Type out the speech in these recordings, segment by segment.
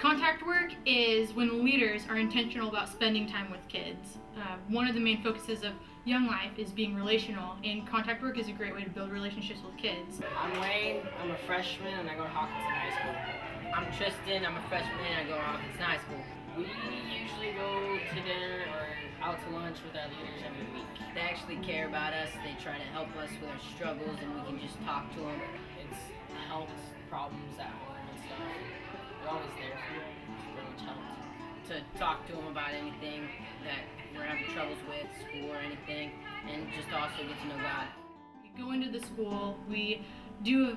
Contact work is when leaders are intentional about spending time with kids. One of the main focuses of Young Life is being relational, and contact work is a great way to build relationships with kids. I'm Wayne, I'm a freshman, and I go to Hawkinson High School. I'm Tristan, I'm a freshman, and I go to Hawkinson High School. We usually go to dinner or out to lunch with our leaders every week. They actually care about us, they try to help us with our struggles, and we can just talk to them. It's helped problems at home and stuff. They're always there for you. It's very much helped. To talk to them about anything that we're having troubles with, school or anything, and just also get to know God. We go into the school, we do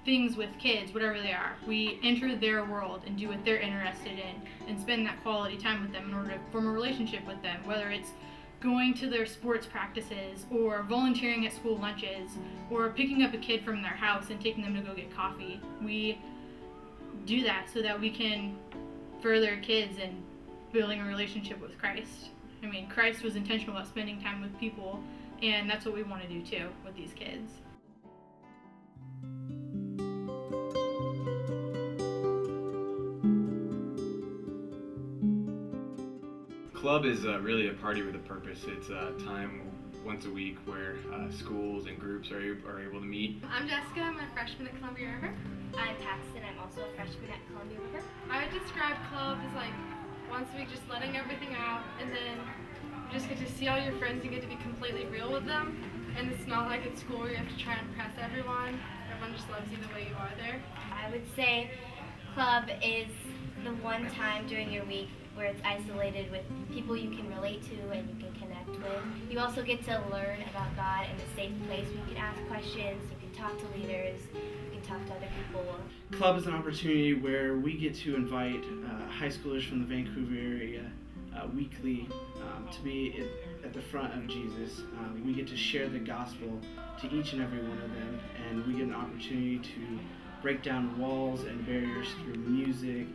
things with kids, whatever they are. We enter their world and do what they're interested in and spend that quality time with them in order to form a relationship with them, whether it's going to their sports practices or volunteering at school lunches or picking up a kid from their house and taking them to go get coffee. We do that so that we can further kids in building a relationship with Christ. I mean, Christ was intentional about spending time with people, and that's what we want to do too with these kids. Club is really a party with a purpose. It's a time once a week where schools and groups are able to meet. I'm Jessica, I'm a freshman at Columbia River. I'm Paxton, I'm also a freshman at Columbia River. I would describe club as like once a week just letting everything out, and then you just get to see all your friends and get to be completely real with them. And it's not like at school where you have to try and impress everyone. Everyone just loves you the way you are there. I would say club is the one time during your week where it's isolated with people you can relate to and you can connect with. You also get to learn about God in a safe place where you can ask questions, you can talk to leaders, you can talk to other people. Club is an opportunity where we get to invite high schoolers from the Vancouver area weekly to be at the front of Jesus. We get to share the gospel to each and every one of them, and we get an opportunity to break down walls and barriers through music,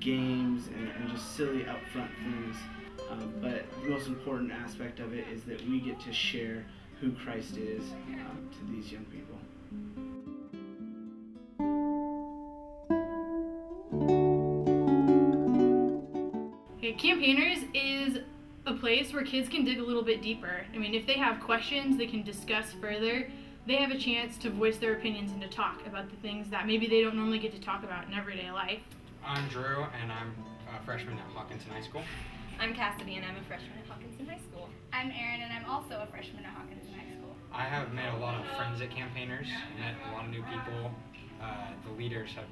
games, and just silly upfront things. But the most important aspect of it is that we get to share who Christ is to these young people. Okay, Campaigners is a place where kids can dig a little bit deeper. I mean, if they have questions they can discuss further, they have a chance to voice their opinions and to talk about the things that maybe they don't normally get to talk about in everyday life. I'm Drew, and I'm a freshman at Hawkinson High School. I'm Cassidy, and I'm a freshman at Hawkinson High School. I'm Erin, and I'm also a freshman at Hawkinson High School. I have made a lot of friends at Campaigners, met a lot of new people. The leaders have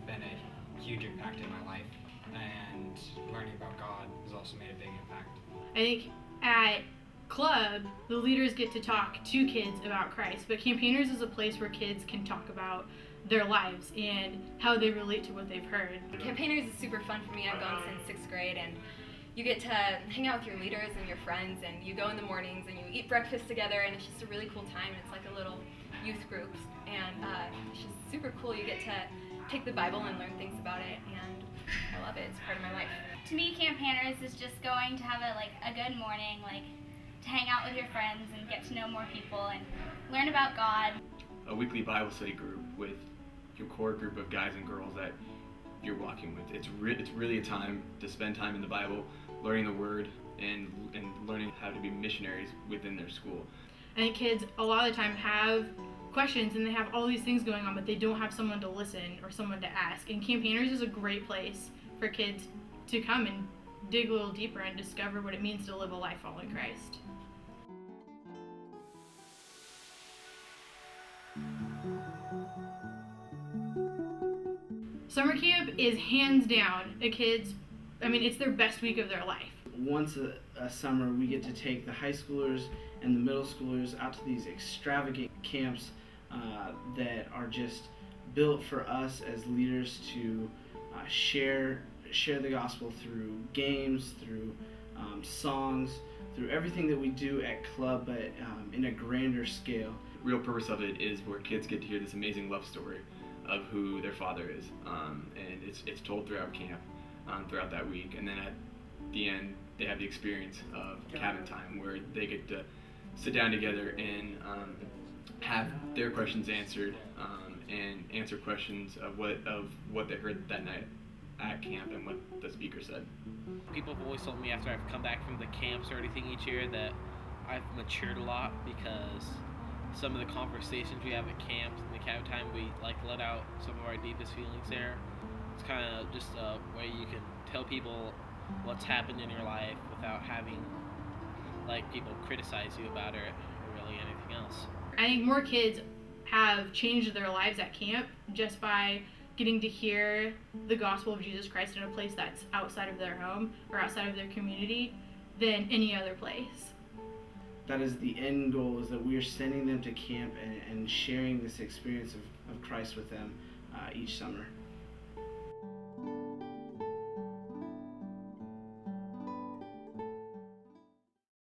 been a huge impact in my life, and learning about God has also made a big impact. I think at Club, the leaders get to talk to kids about Christ, but Campaigners is a place where kids can talk about their lives and how they relate to what they've heard. Campaigners is super fun for me. I've gone since 6th grade, and you get to hang out with your leaders and your friends, and you go in the mornings and you eat breakfast together, and it's just a really cool time. It's like a little youth group, and it's just super cool. You get to take the Bible and learn things about it, and I love it. It's part of my life. To me, Campaigners is just going to have a good morning, to hang out with your friends and get to know more people and learn about God. A weekly Bible study group with your core group of guys and girls that you're walking with. It's really a time to spend time in the Bible, learning the Word, and learning how to be missionaries within their school. I think kids a lot of the time have questions and they have all these things going on, but they don't have someone to listen or someone to ask. And Campaigners is a great place for kids to come and dig a little deeper and discover what it means to live a life following Christ. Summer camp is hands down it's their best week of their life. Once a summer, we get to take the high schoolers and the middle schoolers out to these extravagant camps that are just built for us as leaders to share the gospel through games, through songs, through everything that we do at Club, but in a grander scale. Real purpose of it is where kids get to hear this amazing love story of who their father is, and it's told throughout camp, throughout that week, and then at the end they have the experience of cabin time where they get to sit down together and have their questions answered and answer questions of what they heard that night at camp and what the speaker said. People have always told me after I've come back from the camps or anything each year that I've matured a lot, because some of the conversations we have at camp, in the camp time, we like let out some of our deepest feelings there. It's kind of just a way you can tell people what's happened in your life without having like people criticize you about it or really anything else. I think more kids have changed their lives at camp just by getting to hear the gospel of Jesus Christ in a place that's outside of their home or outside of their community than any other place. That is the end goal, is that we are sending them to camp and sharing this experience of Christ with them each summer.